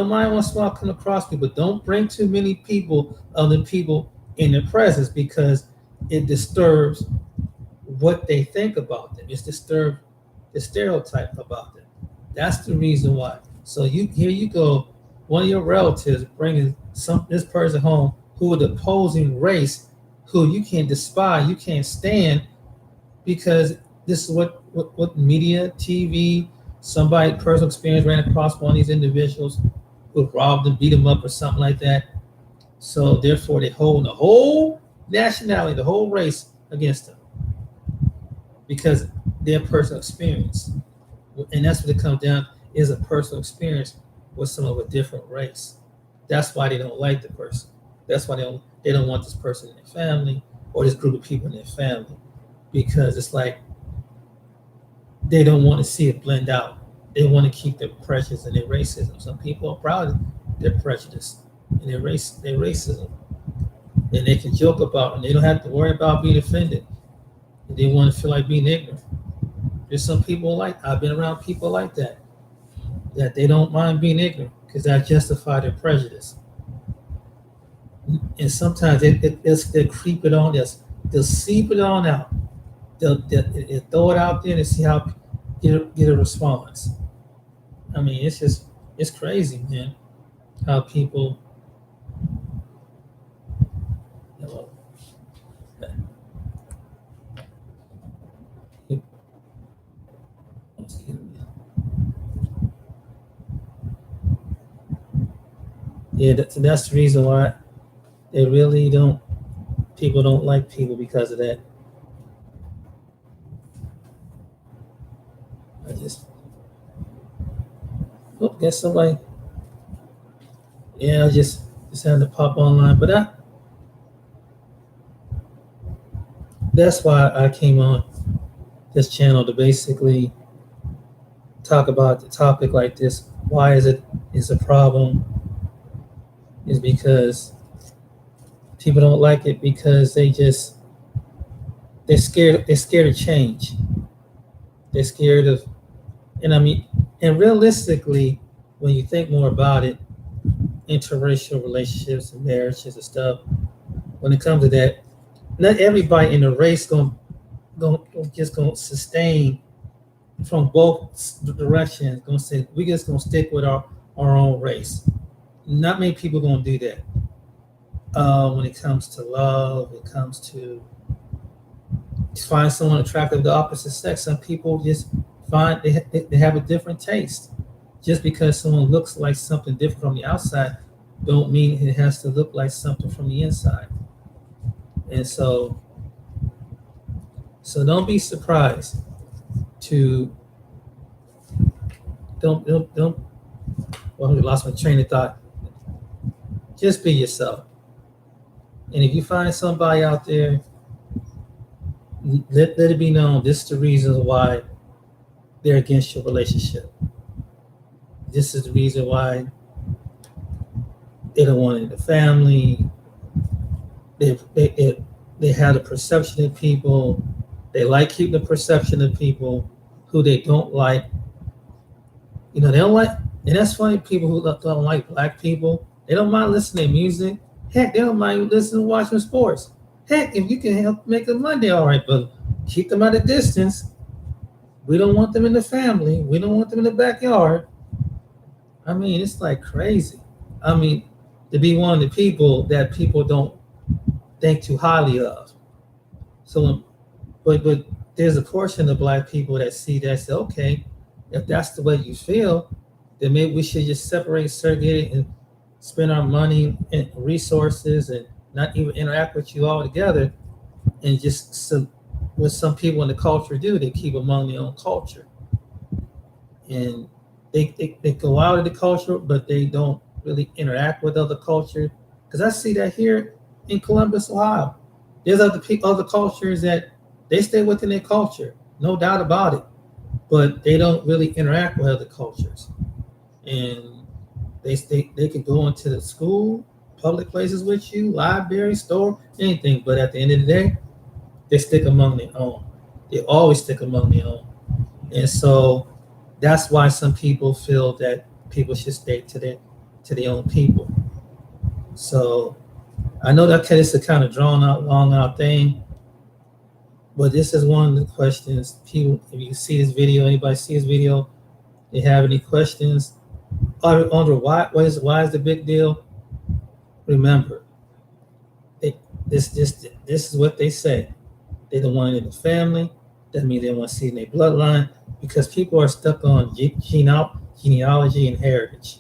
mind once in a while come across people. Don't bring too many people, other people in their presence because it disturbs what they think about them. It's disturbed the stereotype about them. That's the reason why. So here you go, one of your relatives bringing this person home who is opposing race, who you can't despise, you can't stand, because this is what media, TV, somebody personal experience ran across one of these individuals who robbed them, beat them up, or something like that. So therefore, they hold the whole nationality, the whole race against them because their personal experience, and that's what it comes down is a personal experience with someone of a different race. That's why they don't like the person. That's why they don't want this person in their family or this group of people in their family, because it's like they don't want to see it blend out. They want to keep their prejudice and their racism. Some people are proud of their prejudice and their racism, and they can joke about it, and they don't have to worry about being offended. They want to feel like being ignorant. There's some people I've been around people like that they don't mind being ignorant because that justify their prejudice. And sometimes they'll creep it on, they'll seep it on out. They'll throw it out there and see how get a response. I mean, it's crazy, man, how people. Yeah, that's the reason why they really don't. People don't like people because of that. I just guess somebody. Yeah, I just had to pop online, but that's why I came on this channel to basically talk about the topic like this. Why is a problem? Is because people don't like it because they're scared of change. They're scared of, and realistically, when you think more about it, interracial relationships and marriages and stuff, when it comes to that, not everybody in the race gonna sustain from both directions. Gonna say we just gonna stick with our own race. Not many people gonna do that. When it comes to love, it comes to find someone attractive of the opposite sex. Some people just find they have a different taste. Just because someone looks like something different from the outside, don't mean it has to look like something from the inside. And so don't be surprised to don't. Well, I lost my train of thought. Just be yourself. And if you find somebody out there, let it be known this is the reason why they're against your relationship. This is the reason why they don't want it in the family. They have the perception of people. They like keeping the perception of people who they don't like. They don't like, and that's funny. People who don't like black people, they don't mind listening to music. Heck, they don't mind listening to watching sports. Heck, if you can help make them Monday, all right, but keep them at a distance. We don't want them in the family. We don't want them in the backyard. I mean, it's like crazy. I mean, to be one of the people that people don't think too highly of. So, but there's a portion of black people that see that, say, okay, if that's the way you feel, then maybe we should just separate, segregate, and spend our money and resources and not even interact with you all together, and just what some people in the culture do, they keep among their own culture. And they go out of the culture, but they don't really interact with other culture. Because I see that here in Columbus, Ohio. There's other cultures that they stay within their culture, no doubt about it. But they don't really interact with other cultures. And they could go into the school, public places with you, library, store, anything. But at the end of the day, they stick among their own. They always stick among their own. And so that's why some people feel that people should stay to their own people. So I know that it's a kind of drawn out, long out thing, but this is one of the questions. People, if you see this video, anybody see this video, they have any questions, or wonder why is the big deal? Remember, this is what they say. They don't want it in the family. That means they don't want to see it in their bloodline, because people are stuck on genealogy and heritage.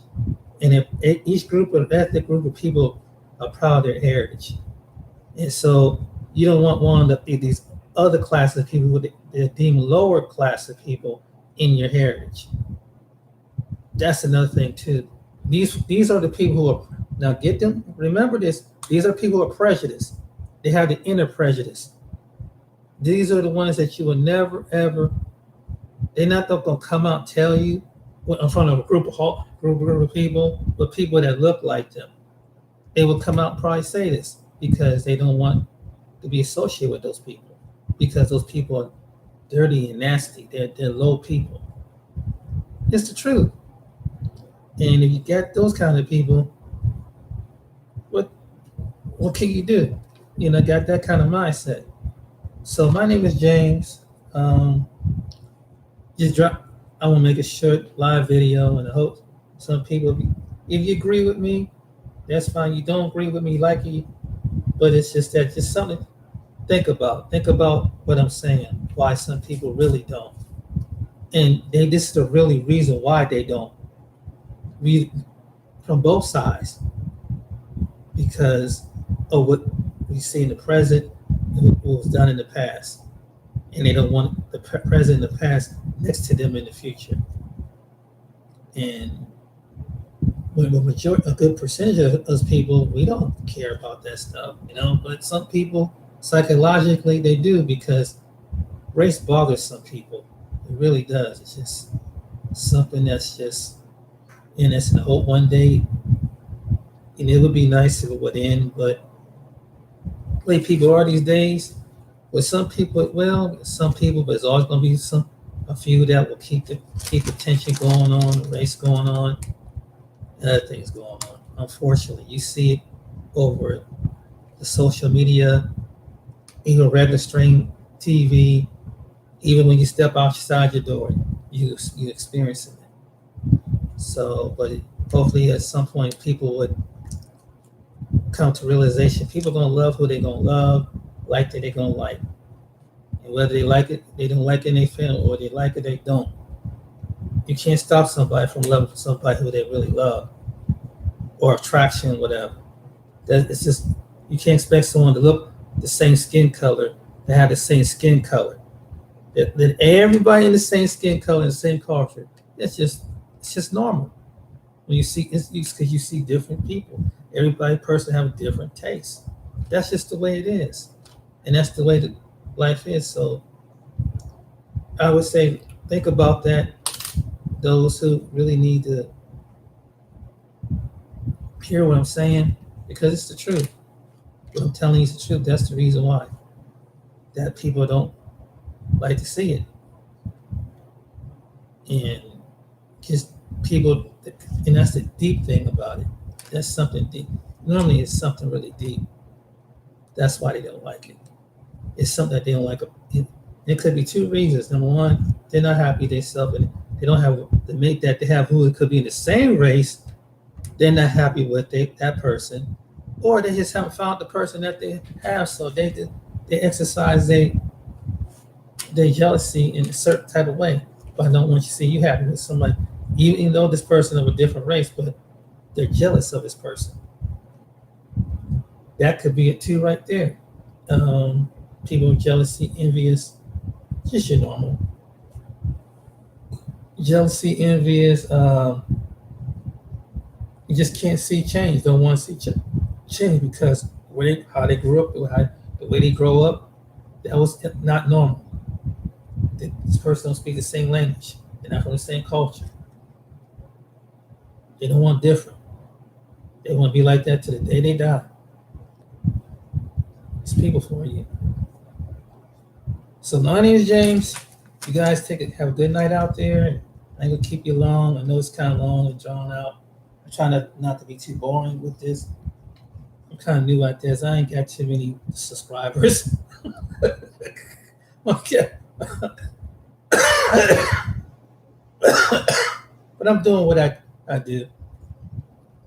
And if each ethnic group of people are proud of their heritage. And so you don't want one of these other classes of people who they deem lower class of people in your heritage. That's another thing too. These are the people who are, now get them, remember this, these are people who are prejudiced. They have the inner prejudice. These are the ones that you will never, ever, they're not going to come out and tell you in front of a group of people, but people that look like them. They will come out and probably say this because they don't want to be associated with those people, because those people are dirty and nasty. They're low people. It's the truth. And if you get those kind of people, what can you do? Got that kind of mindset. So my name is James. I want to make a short live video, and I hope some people, if you agree with me, that's fine. You don't agree with me, like you, but it's just something to think about. Think about what I'm saying, why some people really don't. And this is the really reason why they don't. From both sides, because of what we see in the present and what was done in the past. And they don't want the present and the past next to them in the future. And a good percentage of us people, we don't care about that stuff, but some people psychologically they do, because race bothers some people. It really does. It's just something that's just, and it's an hope one day, and it would be nice if it would end, but the way people are these days, with some people, but there's always going to be a few that will keep the tension going on, the race going on, and other things going on. Unfortunately, you see it over the social media, even regular stream TV. Even when you step outside your door, you experience it. So, but hopefully at some point people would come to realization. People are going to love who they're going to love, like that they're going to like. And whether they like it, they don't like it in their family, or they like it, they don't. You can't stop somebody from loving somebody who they really love, or attraction, whatever. It's just, you can't expect someone to look the same skin color, to have the same skin color. That everybody in the same skin color, the same culture. It's just normal. When you see it's because you see different people. Everybody person have a different taste. That's just the way it is, and that's the way that life is. So I would say think about that. Those who really need to hear what I'm saying, because it's the truth. What I'm telling you is the truth. That's the reason why that people don't like to see it, and just people, and that's the deep thing about it. That's something deep. Normally, it's something really deep. That's why they don't like it. It's something that they don't like. It could be two reasons. Number one, they're not happy themselves, and they don't have to make that they have who it could be in the same race. They're not happy with that person, or they just haven't found the person that they have. So they exercise their jealousy in a certain type of way. But I don't want you to see you happy with somebody, even though this person of a different race, but they're jealous of this person. That could be it too, right there. People with jealousy, envious, just your normal jealousy, envious. You just can't see change. Don't want to see change because how they grew up, the way they grow up, that was not normal. This person don't speak the same language. They're not from the same culture. They don't want different. They want to be like that to the day they die. It's people for you. So my name is James. You guys have a good night out there. I ain't gonna keep you long. I know it's kind of long and drawn out. I'm trying not to be too boring with this. I'm kind of new at this. I ain't got too many subscribers. Okay. But I'm doing what I do.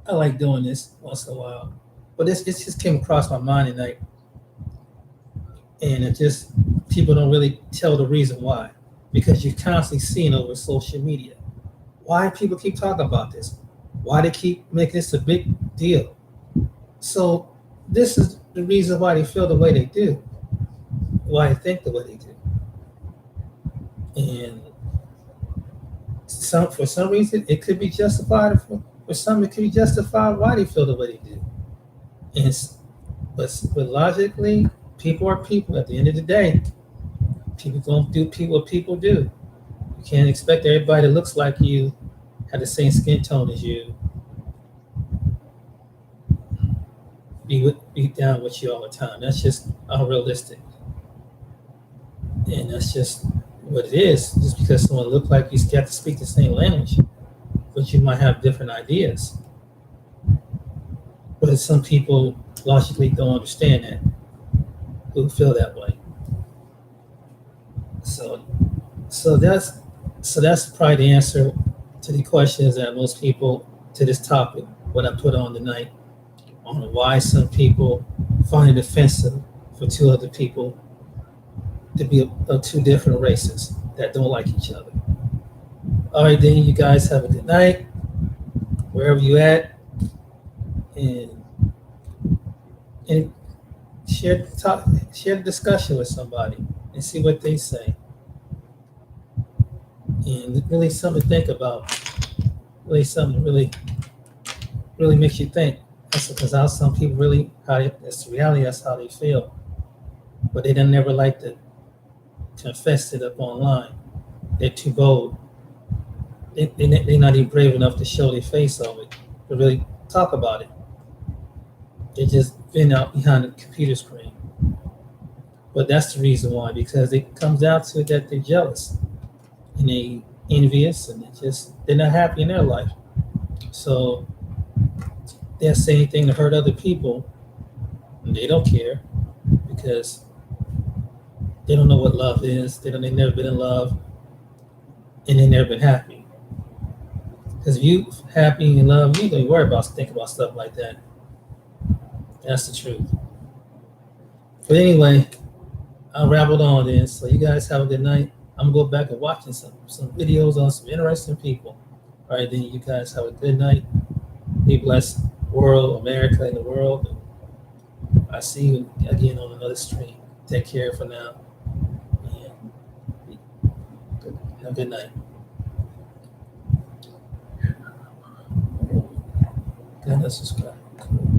I like doing this once in a while. But it just came across my mind tonight. And it just, people don't really tell the reason why. Because you're constantly seeing over social media. Why people keep talking about this? Why they keep making this a big deal? So this is the reason why they feel the way they do. Why they think the way they do. And for some reason, it could be justified. For some, it could be justified why they feel the way they do. But logically, people are people. At the end of the day, people gonna do what people do. You can't expect everybody that looks like you, have the same skin tone as you, be down with you all the time. That's just unrealistic. And that's just what it is. Just because someone looks like you's got to speak the same language, but you might have different ideas. But some people logically don't understand that, who feel that way. So that's probably the answer to the questions that most people to this topic, what I put on tonight, on why some people find it offensive for two other people to be of two different races that don't like each other. All right, then you guys have a good night, wherever you at, and share the discussion with somebody and see what they say. And really something to think about. Really something really makes you think. Because how some people really, that's the reality, that's how they feel. But they don't never like to confess it up online. They're too bold. They're not even brave enough to show their face of it, to really talk about it. They just been out behind the computer screen. But that's the reason why, because it comes down to it that they're jealous and they envious and they're not happy in their life. So they'll say anything to hurt other people and they don't care because they don't know what love is. They've never been in love and they've never been happy. Because if you happy in love, you don't worry about thinking about stuff like that. That's the truth. But anyway, I rambled on then. So you guys have a good night. I'm gonna go back and watching some videos on some interesting people. All right, then you guys have a good night. Be blessed, world, America, and the world. I see you again on another stream. Take care for now. And Have a good night. God, that's subscribe. Cool.